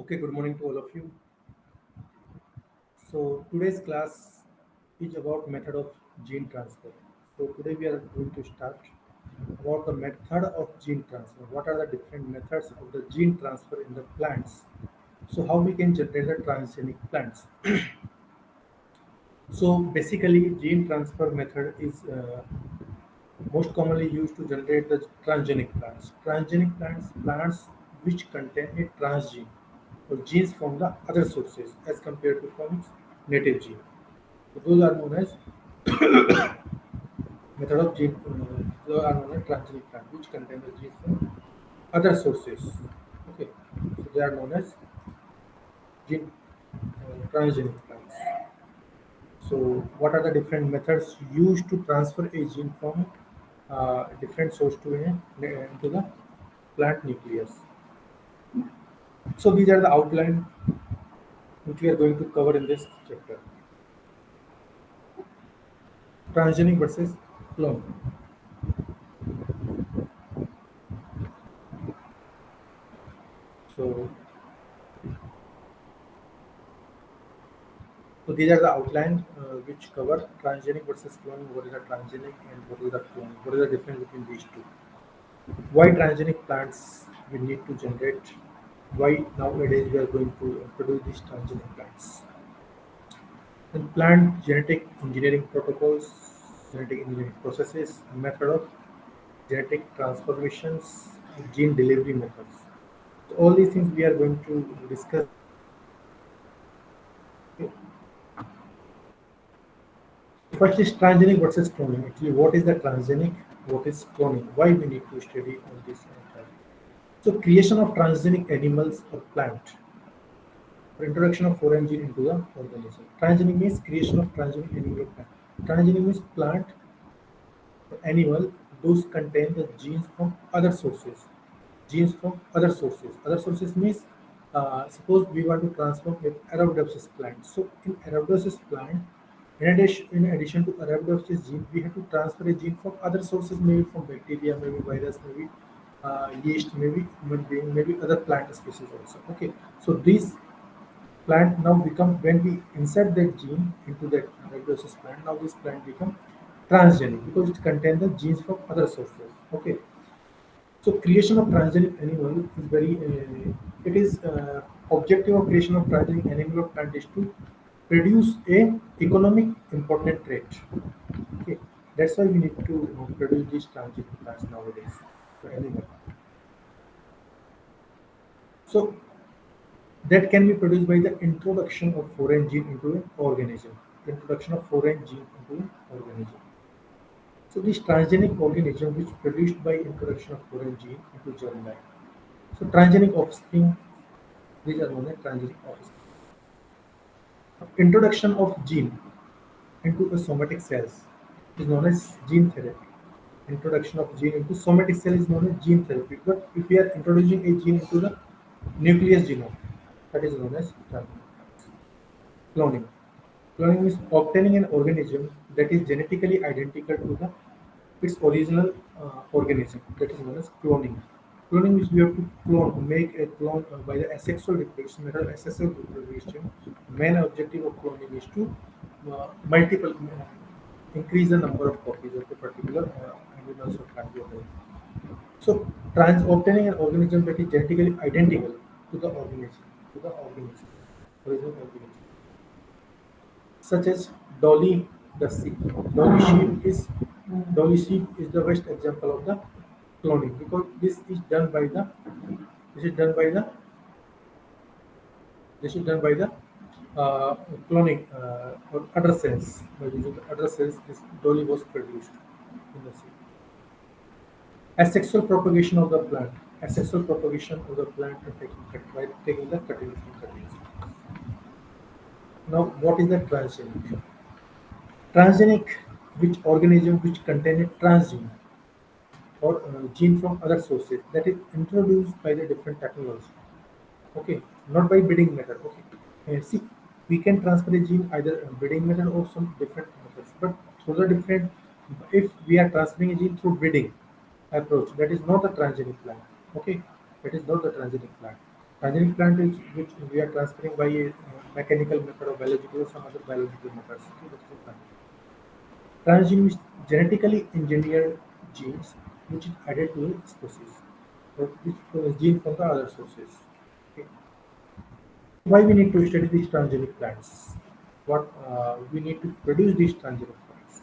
Okay, good morning to all of you. So today's class is about method of gene transfer. So today we are going to start about the method of gene transfer. What are the different methods of the gene transfer in the plants? So how we can generate the transgenic plants? So basically, gene transfer method is most commonly used to generate the transgenic plants. Transgenic plants which contain a transgene or genes from the other sources as compared to from its native gene. So those are known as method of gene. Those are known as transgenic plants which contain the genes from other sources. Okay, so they are known as gene transgenic plants. So, what are the different methods used to transfer a gene from different source into the plant nucleus? So, these are the outline which we are going to cover in this chapter. Transgenic versus clone. So, so these are the outline which cover transgenic versus clone. What is the transgenic and what is the clone? What is the difference between these two? Why transgenic plants we need to generate? Why nowadays we are going to produce these transgenic plants? And plant genetic engineering protocols, genetic engineering processes, method of genetic transformations, gene delivery methods. So all these things we are going to discuss. First is transgenic versus cloning. Actually, what is the transgenic? What is cloning? Why we need to study all this? So creation of transgenic animals or plant for introduction of foreign gene into the organism. Transgenic means creation of transgenic animal or plant. Transgenic means plant animal, those contain the genes from other sources. Genes from other sources. Other sources means, suppose we want to transform an Arabidopsis plant. So in Arabidopsis plant, in addition to Arabidopsis gene, we have to transfer a gene from other sources, maybe from bacteria, maybe virus, maybe yeast, maybe human being, maybe other plant species also. Okay, so these plant now become, when we insert that gene into that Arabidopsis plant, now this plant become transgenic because it contains the genes from other sources. Okay, so creation of transgenic animal is very it is objective of creation of transgenic animal or plant is to produce a economic important trait. Okay, that's why we need to produce these transgenic plants nowadays for animal. So that can be produced by the introduction of foreign gene into an organism. Introduction of foreign gene into an organism. So this transgenic organism which produced by introduction of foreign gene into germline. So transgenic offspring, these are known as transgenic offspring. Introduction of gene into a somatic cells is known as gene therapy. Introduction of gene into somatic cell is known as gene therapy. But if we are introducing a gene into the nucleus genome, that is known as cloning. Cloning is obtaining an organism that is genetically identical to its original organism. That is known as cloning. Cloning means we have to make a clone by the asexual reproduction method. Asexual reproduction. Main objective of cloning is to increase the number of copies of a particular animals or plant. So, obtaining an organism that is genetically identical to the original organism, such as Dolly the sheep. Dolly sheep is the best example of the cloning because this is done by the this is done by the uh, cloning or udder cells. By using the udder cells, this Dolly was produced in the sheep. Asexual propagation of the plant. Asexual propagation of the plant by taking the cuttings from cuttings. Now, what is the transgenic? Transgenic, which organism which contain a transgene or gene from other sources that is introduced by the different technology. Okay, not by breeding method. Okay, see, we can transfer a gene either a breeding method or some different methods, but through the different. If we are transferring a gene through breeding approach, that is not a transgenic plant. Okay, that is not the transgenic plant. Transgenic plant is which we are transferring by a mechanical method or biological or some other biological methods. Okay, that is a plant. Transgene is genetically engineered genes which is added to a species. Or which gene from the other sources. Okay. Why we need to study these transgenic plants? What we need to produce these transgenic plants?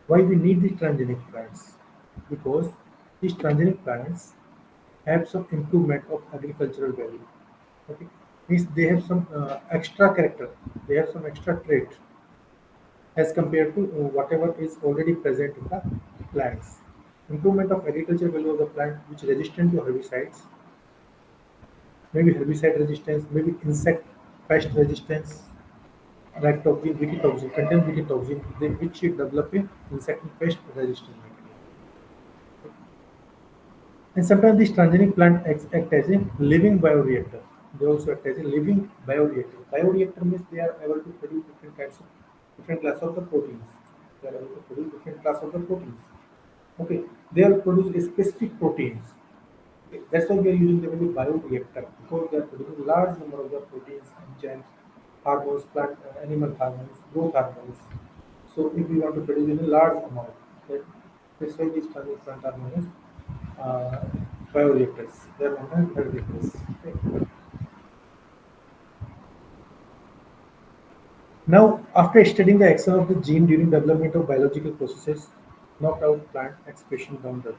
Why we need these transgenic plants? Because these transgenic plants have some improvement of agricultural value. Okay, means they have some extra character. They have some extra trait as compared to whatever is already present in the plants. Improvement of agricultural value of the plant, which is resistant to herbicides, maybe herbicide resistance, maybe insect pest resistance, like toxin, Wikitoxin, contains Wikitoxin, which should develop a insect and pest resistance mechanism. And sometimes this transgenic plant act as a living bioreactor. They also act as a living bioreactor. Bioreactor means they are able to produce different kinds of different class of the proteins. They are able to produce different class of the proteins. Okay, they are produce a specific proteins. Okay, that's why we are using the word bioreactor because they are producing large number of the proteins, enzymes, hormones, plant, animal hormones, growth hormones. So if we want to produce in a large amount, that, that's why these plant are known as bioreactors. They are known as bioreactors. Okay. Now, after studying the action of the gene during development of biological processes, knocked out plant expression down the road.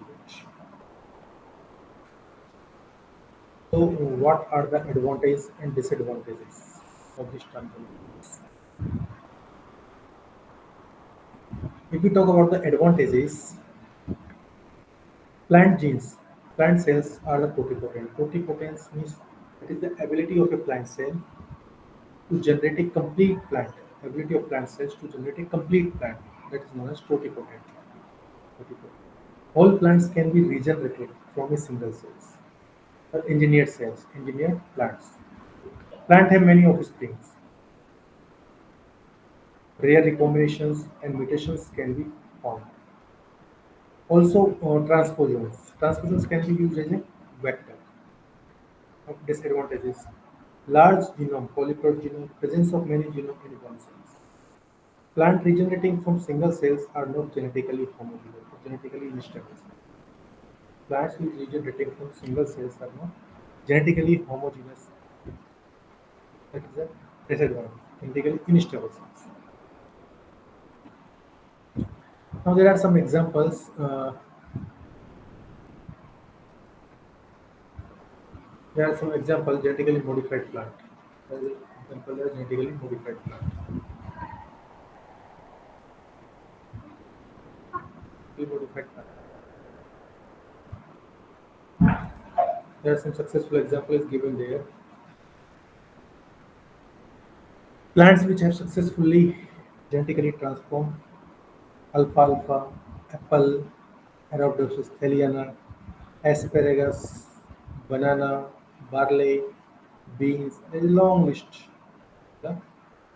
So, what are the advantages and disadvantages of this transformation? If we talk about the advantages, plant genes, plant cells are the totipotent. Totipotence means it is the ability of a plant cell to generate a complete plant. Ability of plant cells to generate a complete plant. That is known as totipotent. Totipotent. All plants can be regenerated from a single cells. Engineered cells, engineered plants. Plant have many offsprings. Rare recombinations and mutations can be found. Also, transposons. Transposons can be used as a vector. Disadvantages: large genome, polyploid genome, presence of many genome in one cell. Plant regenerating from single cells are not genetically homogeneous, genetically unstable. Plants which regenerating from single cells are not genetically homogeneous. That is a disadvantage. Genetically unstable cells. Now there are some examples. There are some examples genetically modified plant. There is example of genetically modified plant. Genetically modified plant. There are some successful examples given there. Plants which have successfully genetically transformed alfalfa, apple, Arabidopsis thaliana, asparagus, banana, barley, beans. There is a long list. Yeah?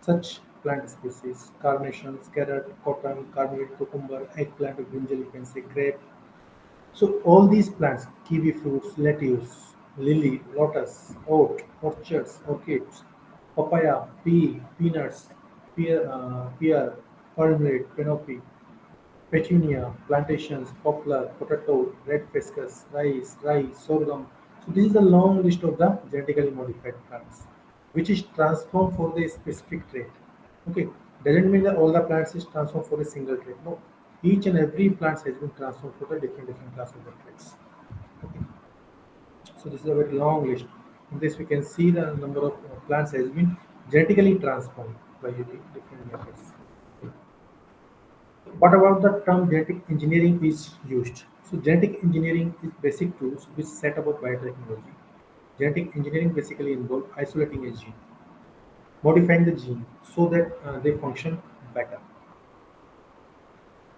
Such plant species: carnations, carrot, cotton, carrot, cucumber, eggplant, brinjal, you can say grape. So all these plants, kiwi fruits, lettuce, lily, lotus, oat, orchards, orchids, papaya, pea, peanuts, pear, cornbread, canopy, petunia, plantations, poplar, potato, red fiscus, rice, sorghum. So this is a long list of the genetically modified plants, which is transformed for the specific trait. Okay, doesn't mean that all the plants is transformed for a single trait. No, each and every plant has been transformed for the different class of the traits. Okay, so this is a very long list. In this, we can see the number of plants has been genetically transformed by using different methods. What about the term genetic engineering is used? So genetic engineering is basic tools which set about biotechnology. Genetic engineering basically involves isolating a gene, modifying the gene so that they function better.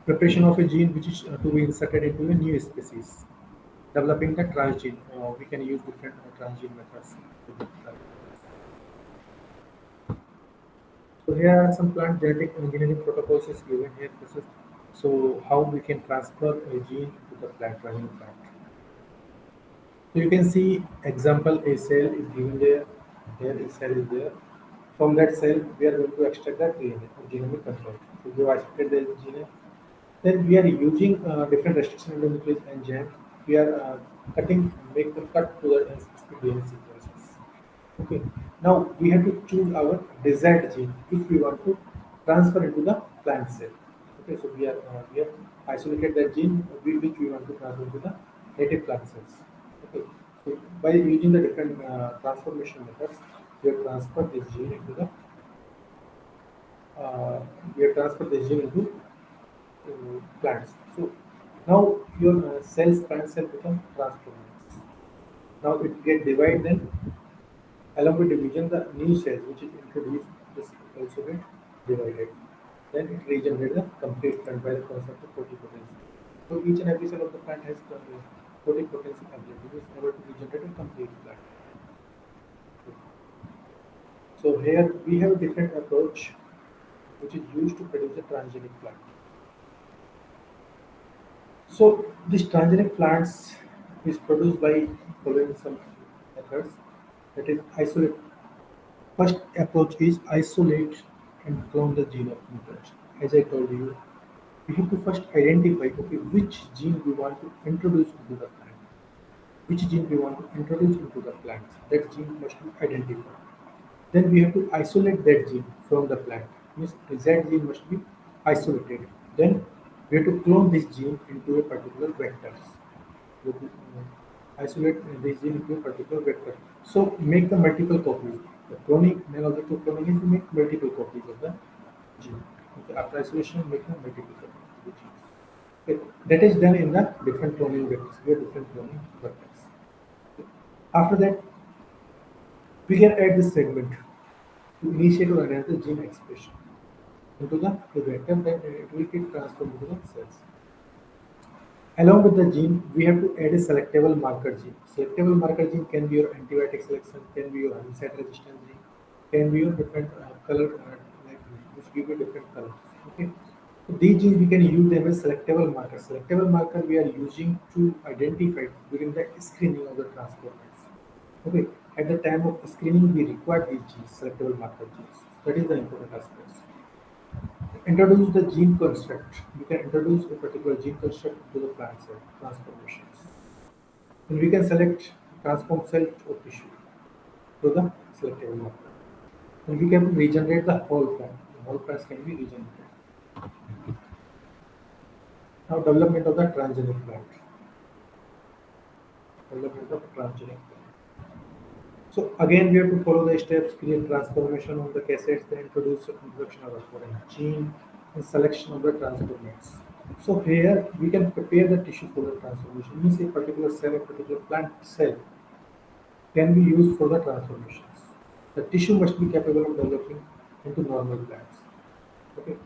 Preparation of a gene which is to be inserted into a new species. Developing the transgene. We can use different transgene methods. So here are some plant genetic engineering protocols is given here. This is so how we can transfer a gene to the plant running plant. So you can see example a cell is given there. Here a cell is there. From that cell, we are going to extract the DNA or genomic control. So we have extracted the genome. Then we are using different restriction endonuclease enzyme. We are make the cut to the specific DNA sequences. Okay. Now we have to choose our desired gene which we want to transfer into the plant cell. Okay. So we have isolated that gene which we want to transfer into the native plant cells. Okay. So by using the different transformation methods, we have transferred this gene into the uh, we have transferred this gene into plants. So now your cells, plant cell become transformed. Now it get divided, then along with division the new cells which is introduced this also get divided. Then it regenerates the complete plant by the concept of totipotency. So each and every cell of the plant has totipotency ability, which is able to regenerate a complete plant. So here we have a different approach which is used to produce a transgenic plant. So these transgenic plants is produced by following some methods. That is isolate. First approach is isolate and clone the gene of interest. As I told you, we have to first identify okay which gene we want to introduce into the plant. Which gene we want to introduce into the plant. That gene must be identified. Then we have to isolate that gene from the plant. Means that gene must be isolated. Then we have to clone this gene into a particular vector. We have to isolate this gene into a particular vector. So make the multiple copies. The cloning, main object of cloning is to make multiple copies of the gene. Okay, after isolation, make the multiple copies of the genes. Okay, that is done in the different cloning vectors. We have different cloning vectors. After that, we can add this segment to initiate or enhance the gene expression into the vector, then it will get transformed into the cells. Along with the gene, we have to add a selectable marker gene. Selectable marker gene can be your antibiotic selection, can be your herbicide resistant gene, can be your different color, like which give you different colors. Okay. So these genes we can use them as selectable markers. Selectable marker we are using to identify during the screening of the transformers. Okay. At the time of screening, we require these genes, selectable marker genes. That is the important aspect. Introduce the gene construct. You can introduce a particular gene construct to the plant cell transformations. And we can select transform cell or tissue to the selectable marker. And we can regenerate the whole plant. The whole plants can be regenerated. Now development of the transgenic plant. Development of transgenic plant. So again we have to follow the steps, create transformation of the cassettes, then introduce the introduction of the foreign gene and selection of the transformates. So here we can prepare the tissue for the transformation. Means a particular cell, a particular plant cell can be used for the transformations. The tissue must be capable of developing into normal plants. Okay.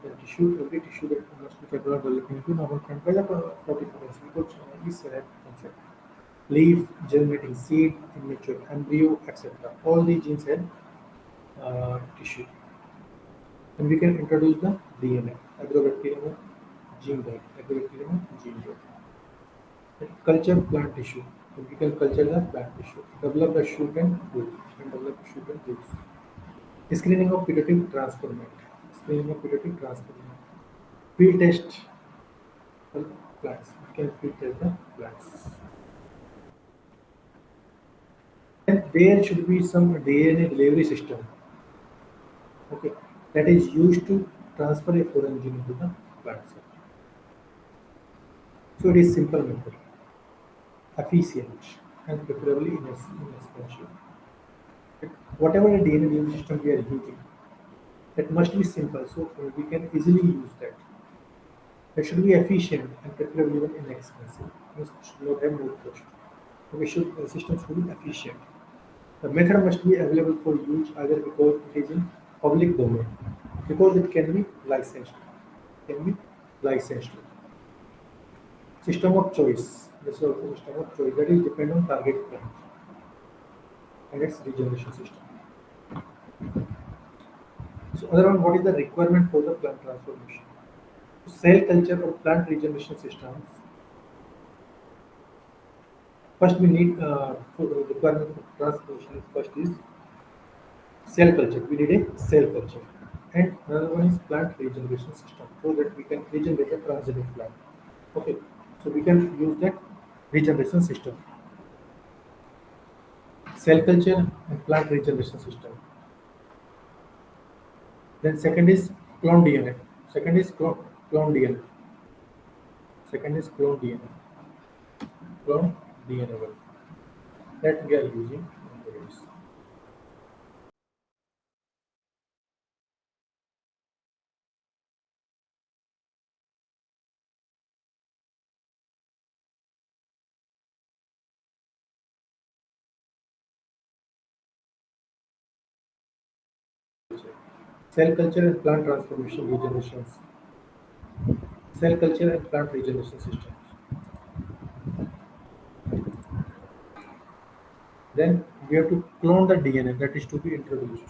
The tissue, every tissue that must be capable of developing into normal plant by the protein because is a concept. Leaf, germinating seed, immature embryo, etc. All these genes have tissue. And we can introduce the DNA, agrobacterium, gene drive, agrobacterium, gene drive. Culture plant tissue. So we can culture the plant tissue. Develop the shoot and root. And develop shoot and roots. Screening of putative transformant. Screening of putative transformant. Field test for plants. We can field test the plants. And there should be some DNA delivery system. Okay, that is used to transfer a foreign gene into the plant cell. So it is simple method, efficient, and preferably inexpensive. Whatever the DNA delivery system we are using, that must be simple, so we can easily use that. It should be efficient and preferably even inexpensive. It should not have more cost. So the system should be efficient. The method must be available for use either because it is in public domain, because it can be licensed. Can be licensed. System of choice. This is also system of choice that is depend on target plant and its regeneration system. So other one, what is the requirement for the plant transformation? Cell culture or plant regeneration systems First, we need for requirement for transcription. First is cell culture. We need a cell culture, and another one is plant regeneration system, so that we can regenerate a transgenic plant. Okay, so we can use that regeneration system, cell culture and plant regeneration system. Then second is clone DNA. Second is clone DNA. Second is clone DNA. Clone DNA one that we are using nowadays. Cell culture and plant transformation regenerations. Cell culture and plant regeneration systems. Then we have to clone the DNA that is to be introduced.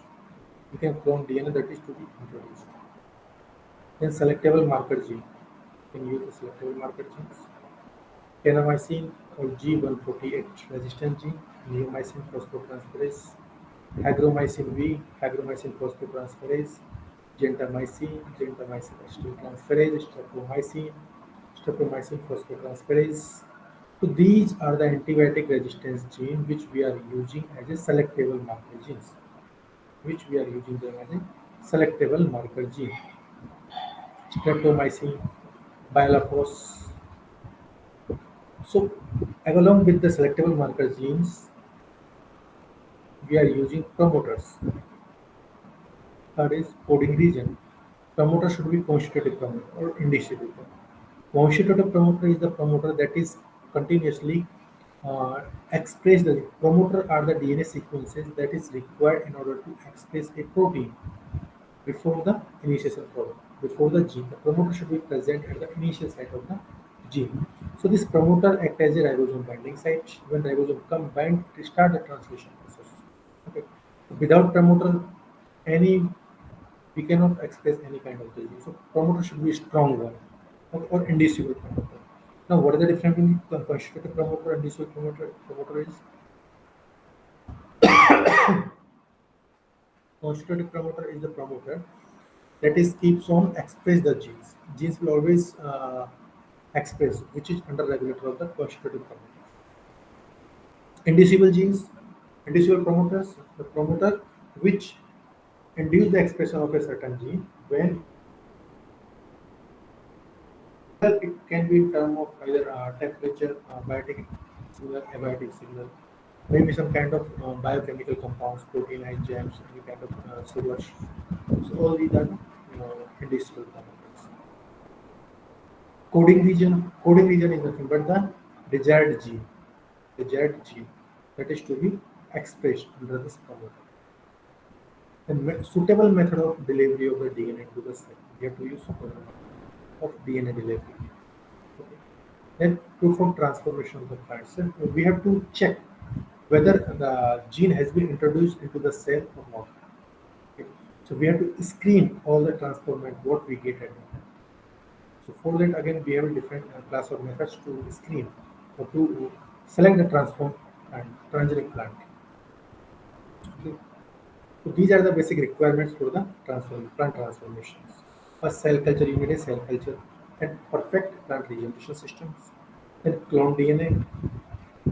We can clone DNA that is to be introduced. Then selectable marker gene. We can use the selectable marker genes. Kanamycin or G148 resistant gene, neomycin phosphotransferase, hygromycin V, hygromycin phosphotransferase, gentamicin acetyltransferase, streptomycin phosphotransferase. So these are the antibiotic resistance gene which we are using as a selectable marker genes, which we are using them as a selectable marker gene. Streptomycin, biolafos. So along with the selectable marker genes, we are using promoters. Third is coding region. Promoter should be constitutive promoter or indiciative promoter. Constitutive promoter is the promoter that is continuously express the promoter are the DNA sequences that is required in order to express a protein before the initiation product, before the gene. The promoter should be present at the initial site of the gene. So this promoter act as a ribosome binding site. When ribosome come bind, it start the translation process. Okay. Without promoter, any we cannot express any kind of disease. So promoter should be a strong one or inducible promoter. Now, what is the difference between the constitutive promoter and inducible promoter? Promoter is constitutive promoter is the promoter that is keeps on express the genes. Genes will always express, which is under regulator of the constitutive promoter. Inducible genes, inducible promoters, the promoter which induce the expression of a certain gene when it can be in term of either temperature, biotic signal, abiotic signal, maybe some kind of biochemical compounds, protein, enzymes, any kind of sugars. So all these are inducible parameters. Coding region is nothing but the desired gene that is to be expressed under this promoter. The suitable method of delivery of the DNA to the cell. We have to use suitable method of DNA delivery. Okay. Then proof of transformation of the plant cell. We have to check whether the gene has been introduced into the cell or not. Okay. So we have to screen all the transformant what we get at the time. So for that again we have a different class of methods to screen or to select the transform and transgenic plant. Okay. So these are the basic requirements for the plant transformations. A cell culture, you need a cell culture and perfect plant regeneration systems. Then clone DNA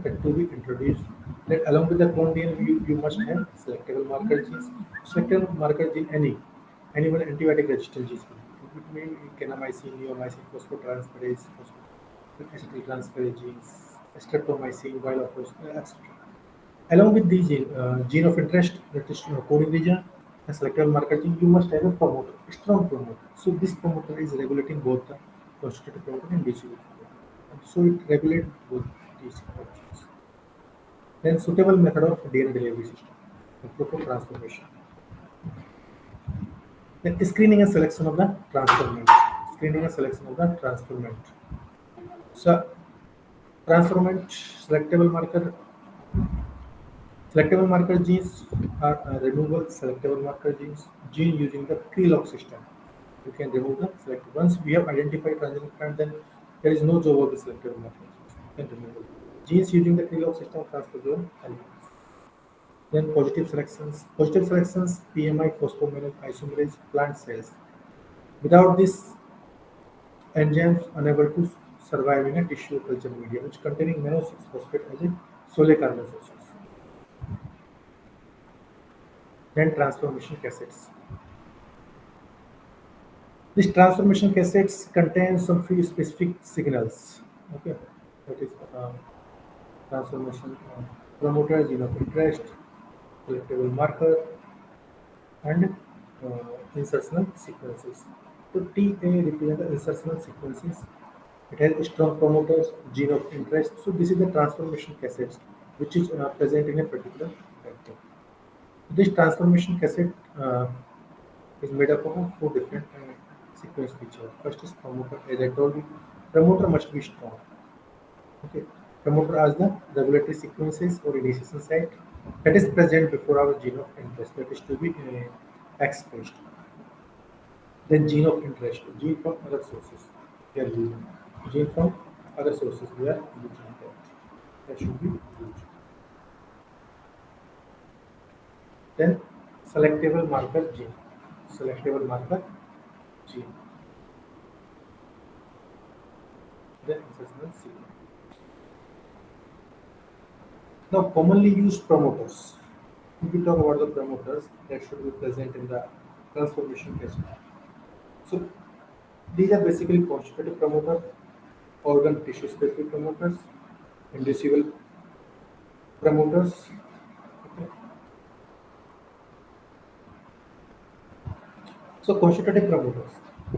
that to be introduced. Then along with the clone DNA, you must have selectable marker genes. Selectable marker gene any one antibiotic resistant genes. It may be kanamycin, neomycin, phosphotransferase, acetyltransferase genes, streptomycin, vilophos, etc. Along with the gene of interest, that is coding region and selectable marker gene, you must have a promoter, a strong promoter. So this promoter is regulating both the constitutive promoter and distributive promoter. And so it regulates both these promotions. Then suitable method of DNA delivery system, the protein transformation. Then screening and selection of the transformant. Screening and selection of the transformant. So transformant selectable marker genes are removable selectable marker genes. Gene using the pre-lock system. You can remove the select. Once we have identified transgenic plant, then there is no job of the selectable marker genes. You can remove it. genes using the tree log system of transcriptome elements. Then positive selections. Positive selections, PMI, phosphomerase, isomerase, plant cells. Without this, enzymes unable to survive in a tissue culture medium which containing mannose-6-phosphate as a sole carbon sources. Then transformation cassettes. This transformation cassettes contains some few specific signals. Okay, that is transformation promoter, gene of interest, collectible marker, and insertional sequences. So TA represents the insertional sequences. It has strong promoters, gene of interest. So this is the transformation cassettes which is present in a particular vector. This transformation cassette is made up of four different sequence features. First is promoter. As I told you, promoter must be strong. Okay. Promoter as the regulatory sequences or initiation site that is present before our gene of interest that is to be expressed. Then gene of interest, gene from other sources. We are using gene from other sources. We are using that. That should be used. Then selectable marker gene. Selectable marker gene. Then insertional sequence. Now, commonly used promoters. If we talk about the promoters that should be present in the transformation cascade. So, these are basically constitutive promoter, organ tissue specific promoters, inducible promoters. Okay. So, constitutive promoters.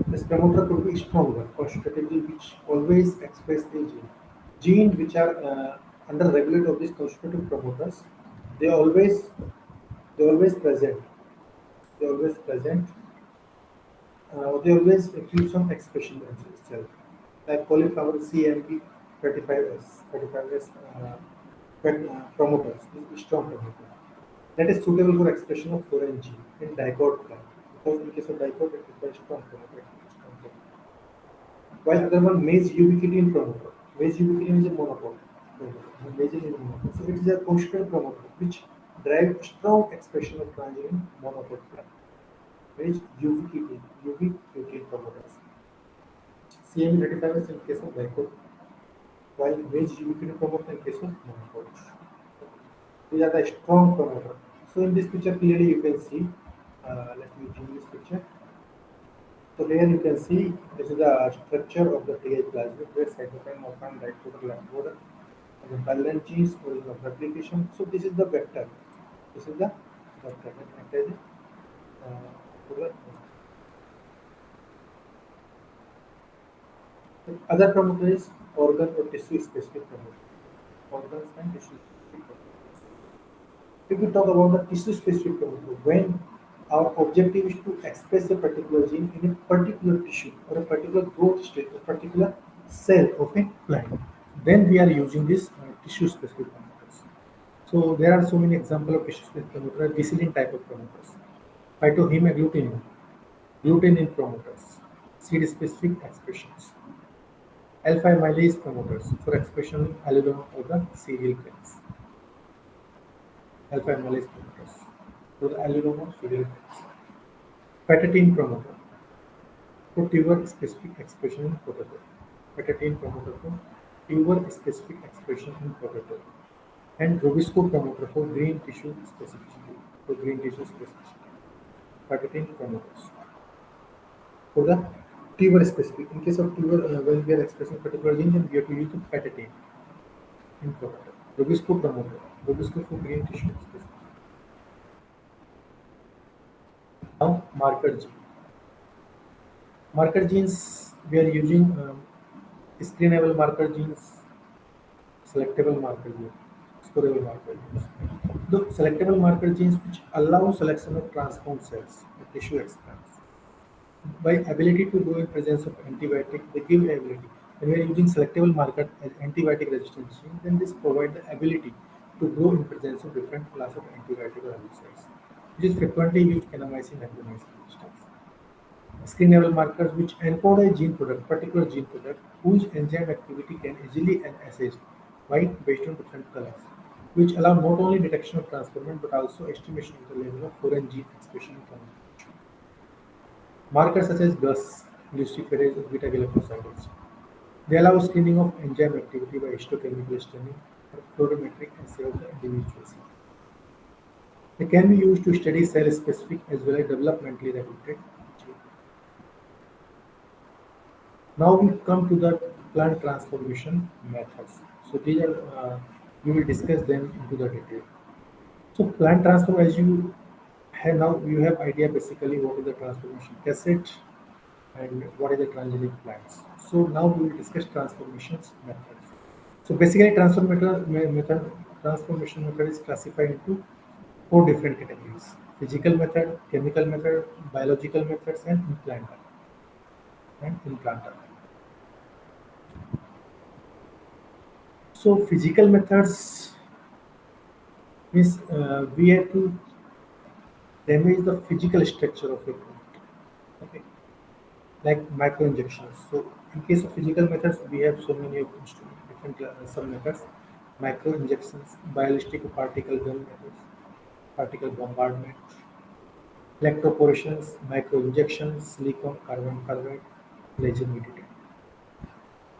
This promoter could be stronger constitutively, which always express the gene. Genes which are under regulate of these constitutive promoters, they always they always present. They always present. They always keep some expression itself. Like cauliflower CMP 35S promoters is strong promoter. That is suitable for expression of foreign gene in dicot plant. Because in case of dicot, it requires strong promoter. Strong promoter. While other one maize ubiquitin promoter. Maize ubiquitin is a monopole promoter. Maize is a monopole. So it is a constant promoter which drive strong expression of transgene monopole plant. Maize ubiquitin promoters. CM35 is in case of dicot, while maize ubiquitin promoter in case of monopoles. These are the strong promoter. So in this picture clearly you can see, let me zoom this picture. So here you can see this is the structure of the TH plasmid where cytokine, morphine, dicotyl, lambda, and the violent genes, origin of replication. So this is the vector. This is the vector that attaches to the other promoter is organ or tissue specific promoter. Organs and tissue specific promoters. If we talk about the tissue specific promoter, when our objective is to express a particular gene in a particular tissue or a particular growth state, a particular cell of a plant, then we are using this tissue specific promoters. So there are so many examples of tissue specific promoters, decilin type of promoters, phytohemagglutinin, glutenin promoters, seed specific expressions, alpha amylase promoters for expression allele of the serial grains. Alpha amylase promoters for the allele of serial grains. Patatin promoter for tuber specific expression in potato. Patatin promoter for tuber specific expression in potato. And Robisco promoter for green tissue specificity. For green tissue specificity. Patatin promoters for the tuber specific. In case of tuber, when we are expressing particular gene, then we have to use the patatin in potato. Robisco promoter. Robisco for green tissue specificity. Now marker gene. Marker genes we are using screenable marker genes, selectable marker genes, scorable marker genes. The selectable marker genes which allow selection of transformed cells, the tissue expands. By ability to grow in presence of antibiotic, they give ability. When we are using selectable marker as antibiotic resistant gene, then this provide the ability to grow in presence of different class of antibiotic or cells, which is frequently used kanamycin and vancomycin resistance. Screenable markers which encode a gene product, particular gene product, whose enzyme activity can easily and assessed white based on different colors, which allow not only detection of transformation but also estimation of the level of foreign gene expression in transformation. Markers such as GUS, luciferase, or beta-galactosidase. They allow screening of enzyme activity by histochemical staining or fluorometric assay of the individual cell. They can be used to study cell-specific as well as developmentally regulated gene. Now we come to the plant transformation methods. So these are we will discuss them into the detail. So plant transform, as you have now, you have idea basically what is the transformation cassette and what is the transgenic plants. So now we will discuss transformations methods. So basically, transformation method is classified into four different categories: physical method, chemical method, biological methods, and implanter. So physical methods means we have to damage the physical structure of a plant. Okay, like micro injections. So in case of physical methods, we have so many of different some methods: micro injections, ballistic particle gun methods, particle bombardment, electroporations, micro injections, silicon, carbon carbide, laser mediated.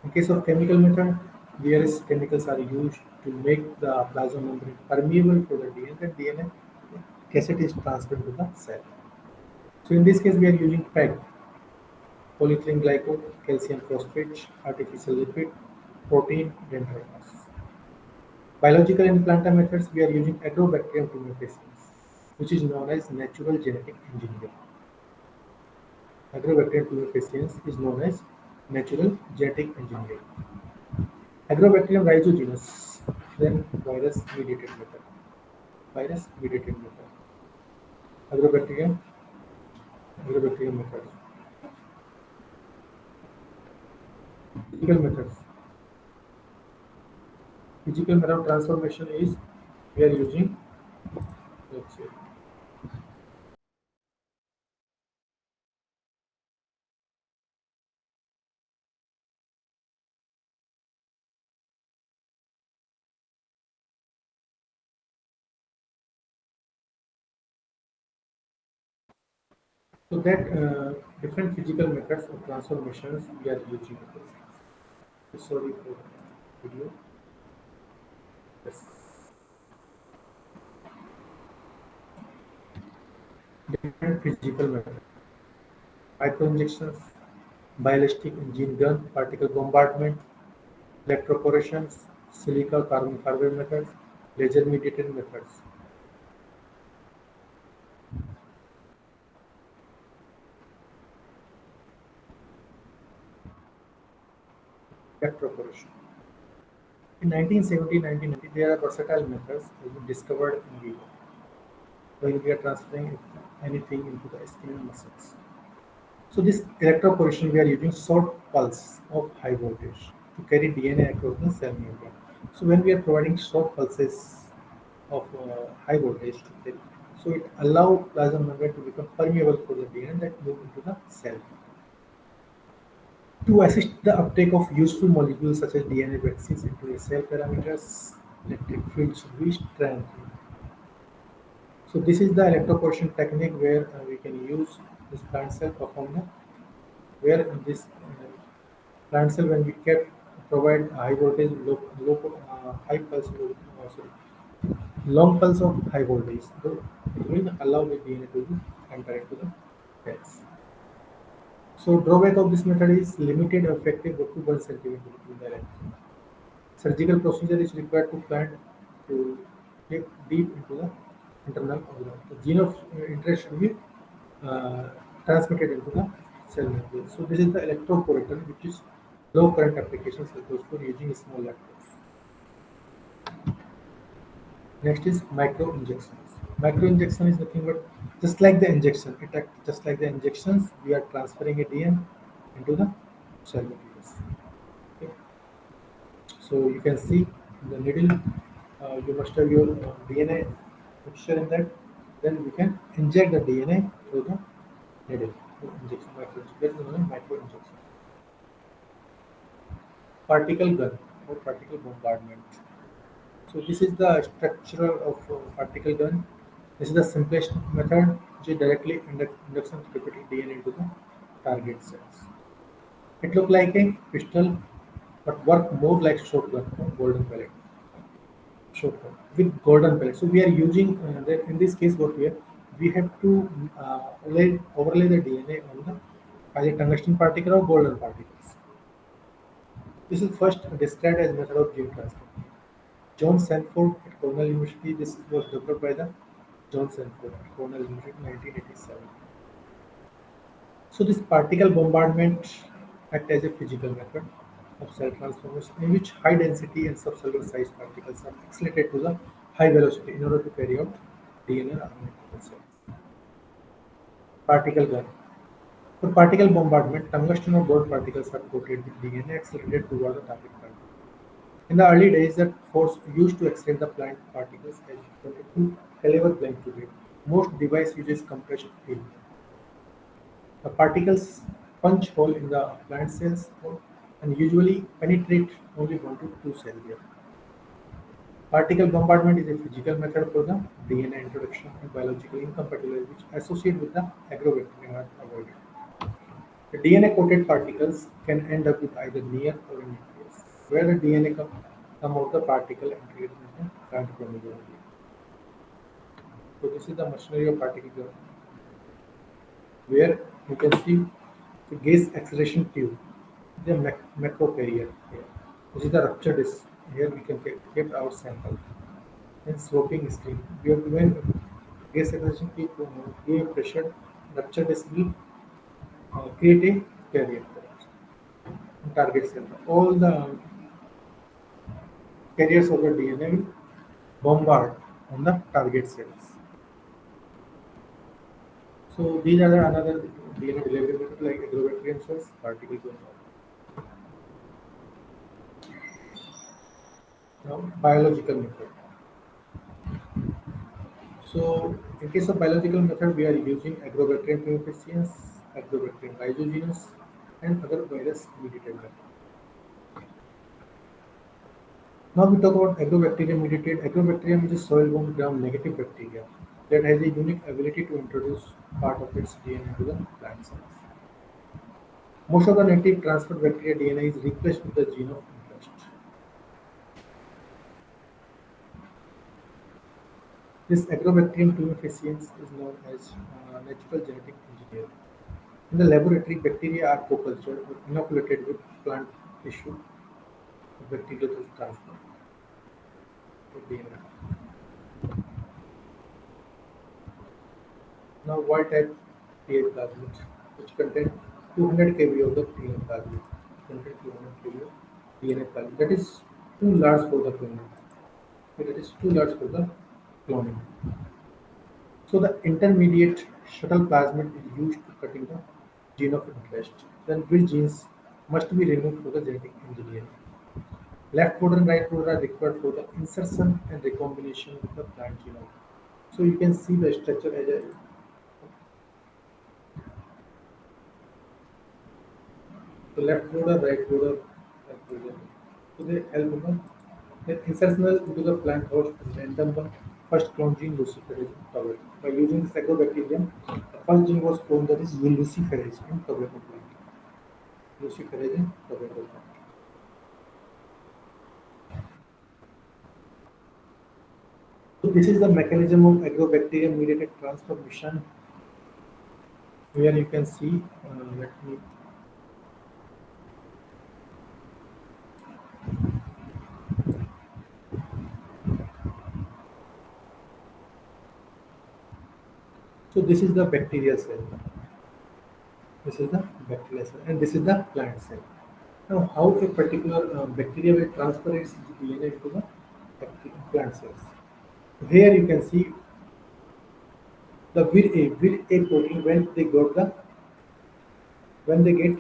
In case of chemical method, various chemicals are used to make the plasma membrane permeable for the DNA, and DNA cassette is transferred to the cell. So in this case, we are using PEG, polyethylene glycol, calcium phosphate, artificial lipid, protein, dendrites. Biological implanter methods, we are using agrobacterium tumefaciens, which is known as natural genetic engineering. Agrobacterium tumefaciens is known as natural genetic engineering. Agrobacterium rhizogenus, then virus mediated method. Virus mediated method. Agrobacterium, agrobacterium methods. Physical methods. Physical method of transformation is we are using, let's say, so that different physical methods of transformations we are using. Sorry for video. Yes. Different physical methods. Microinjections, ballistic engine gun, particle bombardment, electroporations, silica carbon carbide methods, laser mediated methods. Electroporation. In 1970-1990, there are versatile methods that were discovered in vivo, when we are transferring anything into the skin and muscles. So this electroporation, we are using short pulse of high voltage to carry DNA across the cell membrane. So when we are providing short pulses of high voltage to carry, so it allows plasma membrane to become permeable for the DNA that move into the cell. To assist the uptake of useful molecules such as DNA vaccines into the cell parameters, electric fields we strengthen. So this is the electroporation technique where we can use this plant cell perform the where this plant cell when we can provide high voltage high pulse sorry, long pulse of high voltage, so it will allow the DNA to be enter into the cells. So drawback of this method is limited effective up to 1 centimeter in the electron. Surgical procedure is required to plant to get deep into the internal organ. The gene of interest should be uh, transmitted into the cell membrane. So this is the electroporator, which is low current applications supposed for using small electrodes. Next is micro injections. Micro injection is nothing but just like the injection. It acts just like the injections. We are transferring a DNA into the cell materials. Okay. So you can see in the needle, you must have your DNA mixture in that. Then we can inject the DNA through the needle. Injection, micro, that is known as micro injection. Particle gun. or particle bombardment. So this is the structure of particle gun. This is the simplest method, which is directly induction therapeutic DNA into the target cells. It look like a pistol, but work more like shotgun or golden pellet. Shotgun with golden pellet. So we are using in this case what we have to overlay the DNA on the either tungsten particle or golden particles. This is first described as method of gene transfer. John Sanford at Cornell University. This was developed by the John Sanford at Cornell University in 1987. So this particle bombardment act as a physical method of cell transformation in which high density and subcellular size particles are accelerated to the high velocity in order to carry out DNA RNA cells. Particle gun. For particle bombardment, tungsten or gold particles are coated with DNA accelerated toward the target particle. In the early days, that force used to accelerate the plant particles as equal to caliber blank to rate. Most device uses compression field. The particles punch hole in the plant cells and usually penetrate only 1 to 2 cells here. Particle bombardment is a physical method for the DNA introduction and biological incompatibility which associate with the agrobacterium are avoided. The DNA-coated particles can end up with either near or a nucleus, where the DNA come out the particle and create the plant chromosome. So this is the machinery of particle gun, where you can see the gas acceleration tube, the macro carrier here. This is the rupture disc. Here we can get our sample. And sloping screen. We have to when gas acceleration tube give pressure, rupture disc will create a carrier for us. Target cell. All the carriers of the DNA will bombard on the target cells. So these are the another DNA delivery method like agrobacterium cells, particle bombard. Now biological method. So in case of biological method, we are using agrobacterium tumefaciens, agrobacterium rhizogenus, and other virus mediated method. Now we talk about agrobacterium mediated. Agrobacterium is a soil-borne gram-negative bacteria that has a unique ability to introduce part of its DNA into the plant cells. Most of the native transferred bacteria DNA is replaced with the gene of interest. This Agrobacterium tumefaciens is known as natural genetic engineering. In the laboratory, bacteria are co-cultured or inoculated with plant tissue for bacterial transfer of DNA. Now, wild-type TA plasmid, which contain 200 kb of the DNA plasmid, contain 200 kb of DNA plasmid. That is too large for the cloning. That is too large for the cloning. So the intermediate shuttle plasmid is used to cutting the gene of interest. Then which genes must be removed for the genetic engineering. Left border and right border are required for the insertion and recombination with the plant genome. So you can see the structure as a so left border, right border, left border. So they help in the insertional into the plant host and random the first clone gene luciferase in tobacco. By using this agrobacterium, the first gene was cloned that is luciferase in tobacco plant. Luciferase in tobacco plant. So this is the mechanism of agrobacterium mediated transformation where you can see let me so this is the bacterial cell. This is the bacterial cell and this is the plant cell. Now how a particular bacteria will transfer its DNA into the plant cells. Here you can see the Vir A protein when they get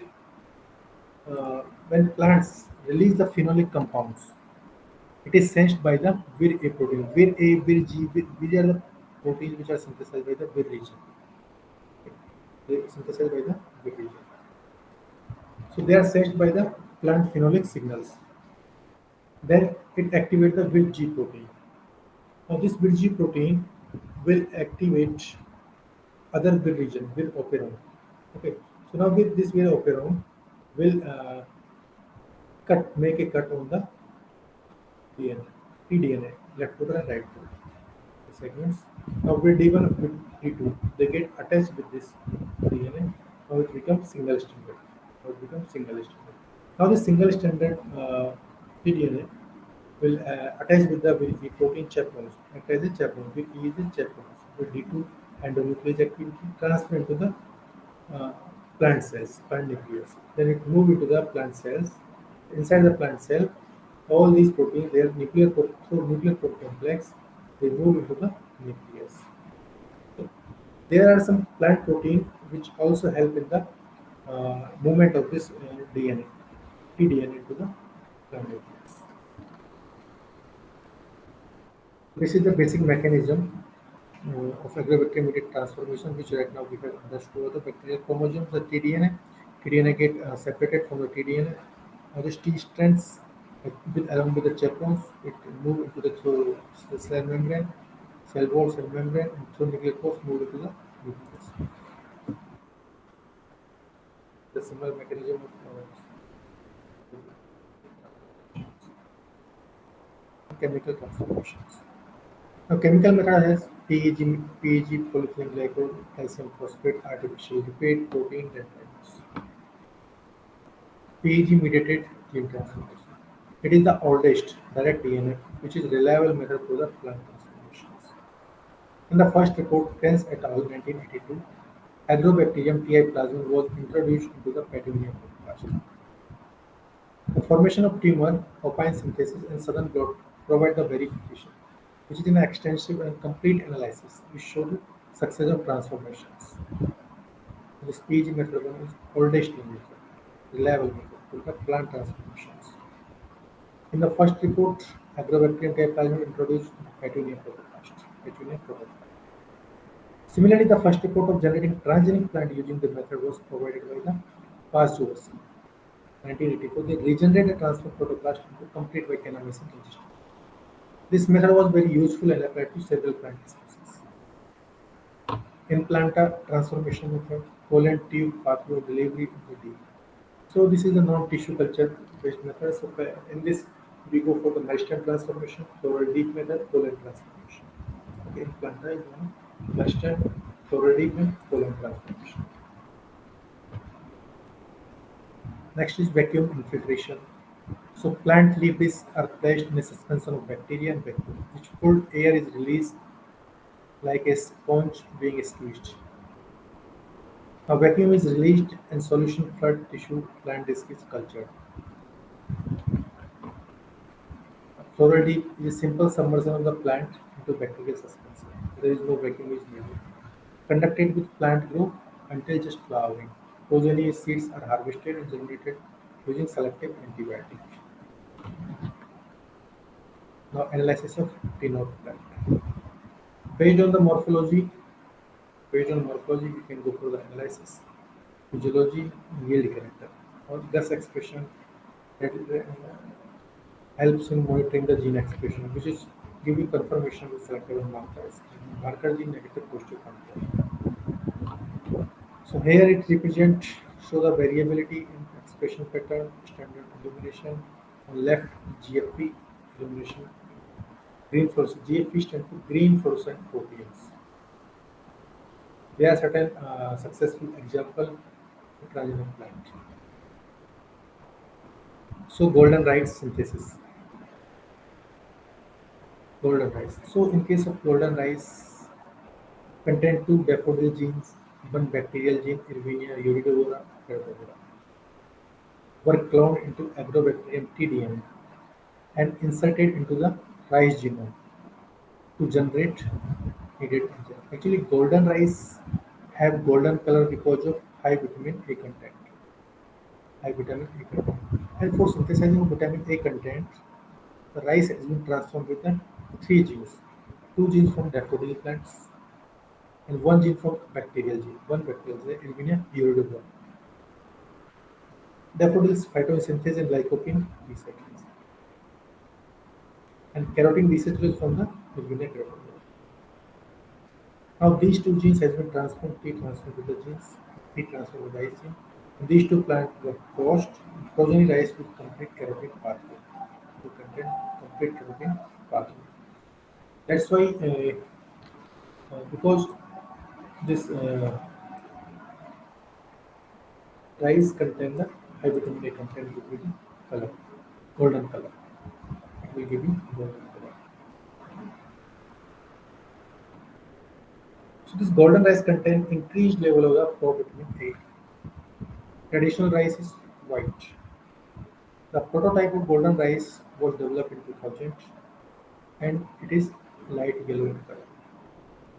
when plants release the phenolic compounds, it is sensed by the Vir A protein. Vir A, Vir G, these are the proteins which are synthesized by the Vir region. They are synthesized by the Vir region. So they are sensed by the plant phenolic signals. Then it activates the Wilg protein. Now this Wilg protein will activate other Wil region, Wil operon. Okay, so now with this Wil operon, will make a cut on the DNA, tDNA, left foot and right foot segments. Now with D1 and with D2, they get attached with this DNA. Now it becomes single stranded. Now it becomes single stranded. Now the single stranded tDNA will attach with the protein chaperones. Act as a chaperone. With E is a chaperones. With D2 endonuclease activity transfer into the uh, plant cells, plant nucleus. Then it move into the plant cells. Inside the plant cell, all these proteins, they are through nuclear protein complex, they move into the nucleus. So there are some plant protein which also help in the movement of this DNA, tDNA to the plant nucleus. This is the basic mechanism of agrobacterial transformation, which right now we have understood over the bacterial chromosomes, the tDNA. tDNA get separated from the tDNA. Now this T strands, along with the chaperones, it move into the through the cell membrane, cell wall, cell membrane, and through nuclear pores move into the nucleus. The similar mechanism of chemical transformations. Now, chemical method has PEG, polyethylene glycol, calcium phosphate, artificial lipid, protein, and PEG mediated gene transformation. It is the oldest direct DNA which is reliable method for the plant transformations. In the first report, Krenz et al. 1982, Agrobacterium ti plasmon was introduced into the Petunia podcast. The formation of tumor, opine synthesis, and southern blot provide the verification, which is an extensive and complete analysis which showed success of transformations. The PEG method is oldest in nature, reliable method for the plant transformations. In the first report, agrobacterium typlasm introduced Petunia protoplast. Petunia protoplast. Similarly, the first report of generating transgenic plant using the method was provided by the Pazduosi, 1984. They regenerated the transfer protoplast into complete Vacanamycin register. This method was very useful and applied to several plant species. In planta transformation method, pollen tube pathway delivery to the deep. So this is a non-tissue culture based method. So in this, we go for the meristem transformation, floral deep method, pollen transformation. Okay, in planta is one meristem, floral deep, and pollen transformation. Next is vacuum infiltration. So plant leaves are placed in a suspension of bacteria and vacuum, which cold air is released like a sponge being squeezed. A vacuum is released and solution flood tissue plant disc is cultured. Floral deep is a simple submersion of the plant into bacterial suspension. There is no vacuum is needed. Conducted with plant growth until just flowering. Progeny seeds are harvested and germinated using selective antibiotic. Now analysis of denote plant. Based on the morphology, based on morphology, we can go for the analysis. Physiology, yield character, or gas expression that helps in monitoring the gene expression, which is giving confirmation with selective and markers. Marker gene negative positive control. So here it represents show the variability in expression pattern, standard illumination. On left, GFP illumination. Green fluorescent. GFP stands for green fluorescent proteins. There are certain successful example of transgenic plant. So golden rice synthesis. Golden rice. So in case of golden rice, contain two daffodil genes, one bacterial gene, Erwinia iridivora, herbivora, were cloned into Agrobacterium tDNA and inserted into the rice genome to generate needed enzyme. Actually, golden rice have golden color because of high vitamin A content. High vitamin A content. And for synthesizing vitamin A content, the rice has been transformed with the three genes. Two genes from daffodil plants and one gene from bacterial gene. One bacterial gene, Erwinia iridivora. Daffodils, phytosynthesis, and lycopene recycling. and carotene deacetylase from the urinary carotene. Now these two genes has been transformed, T-transferred to the genes, T-transferred with the I gene. And these two plants were crossed, progeny rise with complete carotene pathway. To contain complete carotene pathway. That's why, because this rice contain the high vitamin A content will be the color, golden color. It will give you golden color. So this golden rice contain increased level of the provitamin A. Traditional rice is white. The prototype of golden rice was developed in 2000 and it is light yellow in color.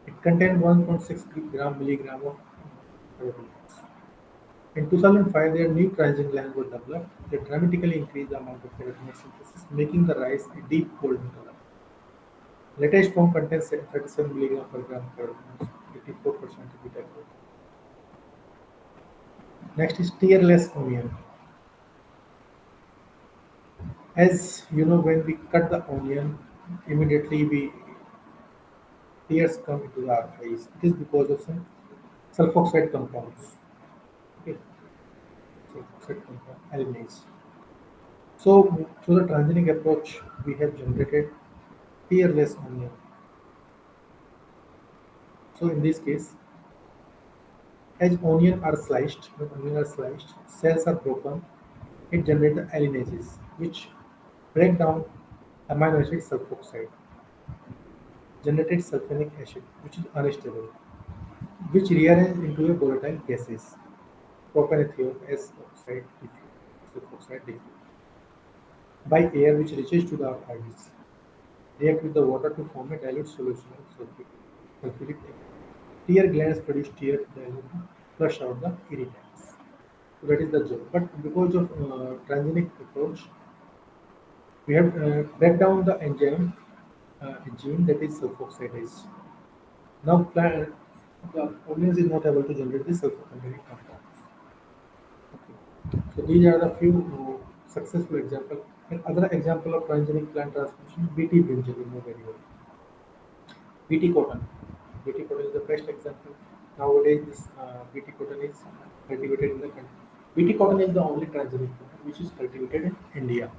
It contains 1.6 gram milligram of proteins. In 2005, their new transgenic glands were developed that dramatically increased the amount of carotenoid synthesis, making the rice a deep golden color. Latest form contains 37 milligram per gram carotenoids, 84% beta carotene. Next is tearless onion. As you know, when we cut the onion, immediately we tears come into our eyes. It is because of some sulfoxide compounds. Okay, sulfoxide compound, alginase. So, through the transgenic approach, we have generated tearless onion. So, in this case, as when onion are sliced, cells are broken. It generates the alliinases, which break down amino acid sulfoxide, generated sulfonic acid, which is unstable, which rearrange into a volatile gases, propanethiol S oxide diffuse, sulfoxide diffuse, by air which reaches to the eyes, react with the water to form a dilute solution of sulfuric acid. Tear glands produce tear to flush out the irritants. So that is the job. But because of transgenic approach, we have break down the enzyme gene that is sulfoxidase. Now, the onions is not able to generate the sulfur-containing compounds. Okay. So these are the few successful example. And other example of transgenic plant transformation, BT brinjal, you know very well. BT cotton. BT cotton is the best example. Nowadays, this BT cotton is cultivated in the country. BT cotton is the only transgenic plant which is cultivated in India.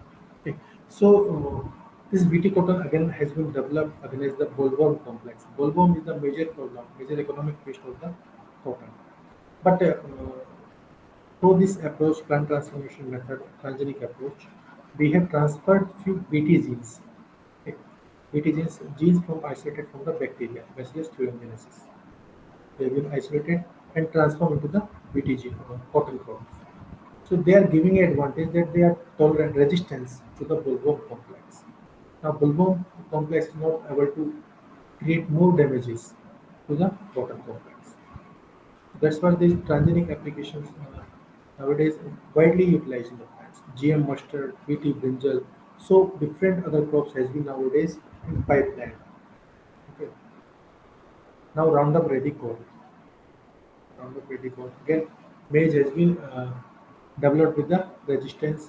Okay. So this BT cotton again has been developed against the bollworm complex. Bollworm is the major problem, major economic pest of the cotton. But through this approach, plant transformation method, transgenic approach, we have transferred few BT genes. Okay. BT genes from isolated from the bacteria, Bacillus thuringiensis. They have been isolated and transformed into the BT gene, cotton crops. So they are giving an advantage that they are tolerant resistance to the bulbworm complex. Now bulbworm complex is not able to create more damages to the cotton complex. That's why these transgenic applications nowadays widely utilized in the plants. GM mustard, BT brinjal, so different other crops has been nowadays in pipeline. Okay. Now Roundup Ready corn. Roundup Ready corn. Again, maize has been developed with the resistance,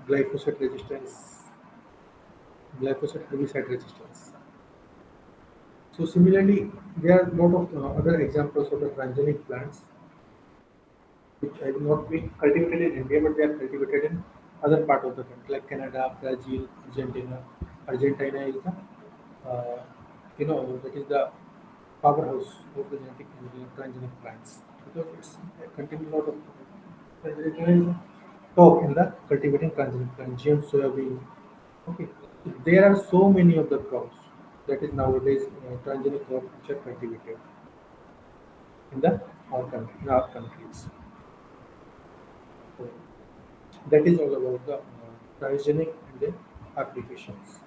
glyphosate resistance, glyphosate herbicide resistance. So similarly, there are a lot of other examples of the transgenic plants which have not been cultivated in India, but they are cultivated in other part of the country, like Canada, Brazil, Argentina. Argentina is the, that is the powerhouse of the genetic engineering transgenic plants because it's contains a lot of Argentina is top in the cultivating transgenic plant, GM soybean. Okay, so there are so many of the crops that is nowadays transgenic crops which are cultivated in the in our countries. So that is all about the transgenic and the applications.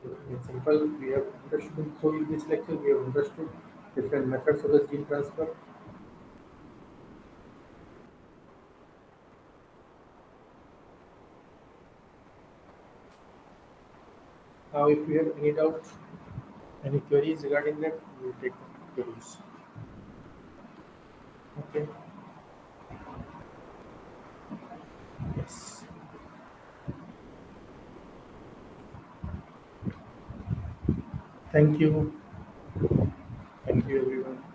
So in simple, we have understood. So in this lecture, we have understood different methods of the gene transfer. Now, if you have any doubts, any queries regarding that, we will take queries. Okay. Yes. Thank you. Thank you, everyone.